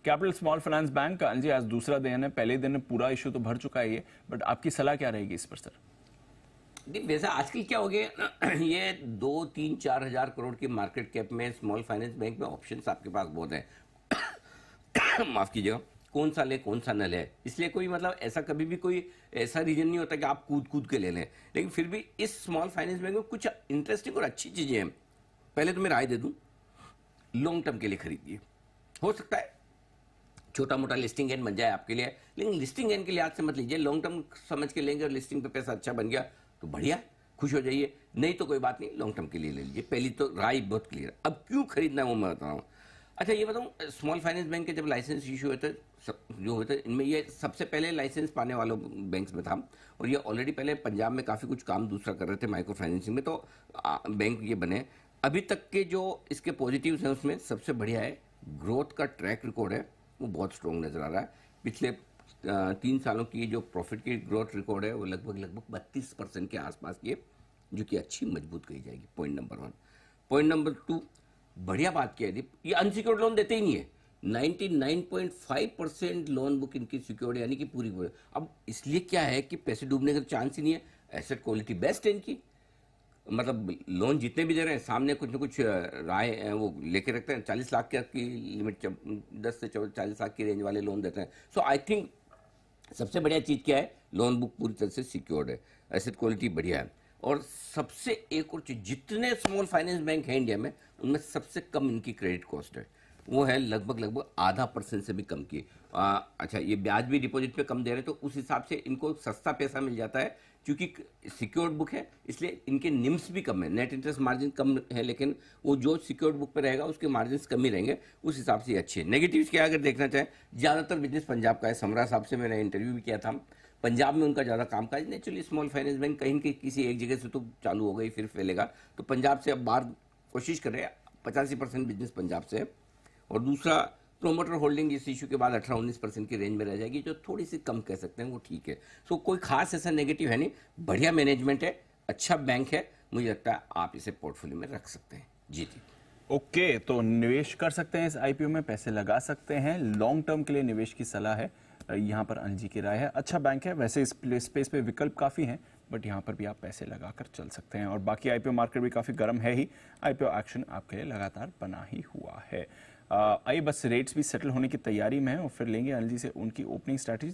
Capital small finance bank का जी आज दूसरा दिन है, पहले दिन पूरा इशू तो भर चुका है ये, बट आपकी सलाह क्या रहेगी इस पर सर? नहीं, वैसे आजकल क्या हो गया ये 2-3-4 हज़ार करोड़ की मार्केट कैप में स्मॉल फाइनेंस बैंक में ऑप्शंस आपके पास बहुत है। माफ कीजिएगा, कौन सा ले कौन सा न ले, इसलिए कोई मतलब ऐसा कभी भी कोई ऐसा रीजन नहीं होता कि आप कूद कूद के ले लें। लेकिन फिर भी इस स्मॉल फाइनेंस बैंक में कुछ इंटरेस्टिंग और अच्छी चीजें हैं। पहले तो मैं राय दे दूं, लॉन्ग टर्म के लिए खरीदिए। हो सकता है छोटा मोटा लिस्टिंग गेन बन जाए आपके लिए, लेकिन लिस्टिंग गेन के लिहाज से मत लीजिए। लॉन्ग टर्म समझ के लेंगे और लिस्टिंग पे पैसा अच्छा बन गया तो बढ़िया, खुश हो जाइए। नहीं तो कोई बात नहीं, लॉन्ग टर्म के लिए ले लीजिए। पहली तो राय बहुत क्लियर है। अब क्यों खरीदना है वो मैं बता रहा हूँ। अच्छा ये बताऊँ, स्मॉल फाइनेंस बैंक के जब लाइसेंस इशू होते जो होते इनमें ये सबसे पहले लाइसेंस पाने वालों बैंक्स में था, और ये ऑलरेडी पहले पंजाब में काफ़ी कुछ काम दूसरा कर रहे थे माइक्रो फाइनेंसिंग में, तो बैंक ये बने। अभी तक के जो इसके पॉजिटिव्स हैं उसमें सबसे बढ़िया है ग्रोथ का ट्रैक रिकॉर्ड है, वो बहुत स्ट्रॉन्ग नजर आ रहा है। पिछले 3 सालों की जो प्रॉफिट की ग्रोथ रिकॉर्ड है वो लगभग 32% के आसपास की है, जो कि अच्छी मजबूत कही जाएगी। Point number 1। पॉइंट नंबर 2, बढ़िया बात क्या है, ये अनसिक्योर्ड लोन देते ही नहीं है। 99.5% लोन बुक इनकी सिक्योर्ड यानी कि पूरी। अब इसलिए क्या है कि पैसे डूबने का चांस ही नहीं है। एसेट क्वालिटी बेस्ट है इनकी, मतलब लोन जितने भी दे रहे हैं सामने कुछ ना कुछ राय वो लेके रखते हैं। 40 लाख की लिमिट, 10 से 40 लाख की रेंज वाले लोन देते हैं। सो आई थिंक सबसे बढ़िया चीज़ क्या है, लोन बुक पूरी तरह से सिक्योर्ड है, एसेट क्वालिटी बढ़िया है। और सबसे एक और चीज़, जितने स्मॉल फाइनेंस बैंक हैं इंडिया में उनमें सबसे कम इनकी क्रेडिट कॉस्ट है, वो है लगभग 0.5% से भी कम की। अच्छा ये ब्याज भी डिपॉजिट पे कम दे रहे हैं, तो उस हिसाब से इनको सस्ता पैसा मिल जाता है। क्योंकि सिक्योर्ड बुक है इसलिए इनके निम्स भी कम है, नेट इंटरेस्ट मार्जिन कम है, लेकिन वो जो सिक्योर्ड बुक पे रहेगा उसके मार्जिन कम ही रहेंगे, उस हिसाब से अच्छे। नेगेटिव्स क्या अगर देखना चाहें, ज़्यादातर बिजनेस पंजाब का है। समरा साहब से मैंने इंटरव्यू भी किया था, पंजाब में उनका ज़्यादा काम काज। नेचुरली स्मॉल फाइनेंस बैंक कहीं के किसी एक जगह से तो चालू हो गई फिर फैलेगा, तो पंजाब से अब बाहर कोशिश कर रहे हैं। 85% बिजनेस पंजाब से है। और दूसरा, प्रोमोटर होल्डिंग इस इशू के बाद 18-19% की रेंज में रह जाएगी, जो थोड़ी सी कम कह सकते हैं, वो ठीक है। सो कोई खास ऐसा नेगेटिव है नहीं, बढ़िया मैनेजमेंट है, अच्छा बैंक है, मुझे लगता है आप इसे पोर्टफोलियो में रख सकते हैं। जी जी ओके, तो निवेश कर सकते हैं इस आईपीओ में, पैसे लगा सकते हैं, लॉन्ग टर्म के लिए निवेश की सलाह है। यहाँ पर अनिल जी की राय है, अच्छा बैंक है। वैसे इस स्पेस पे विकल्प काफ़ी हैं, बट यहाँ पर भी आप पैसे लगाकर चल सकते हैं। और बाकी आईपीओ मार्केट भी काफ़ी गर्म है ही, आईपीओ एक्शन आपके लिए लगातार बना ही हुआ है। आइए बस रेट्स भी सेटल होने की तैयारी में है और फिर लेंगे अनिल जी से उनकी ओपनिंग स्ट्रैटेजी।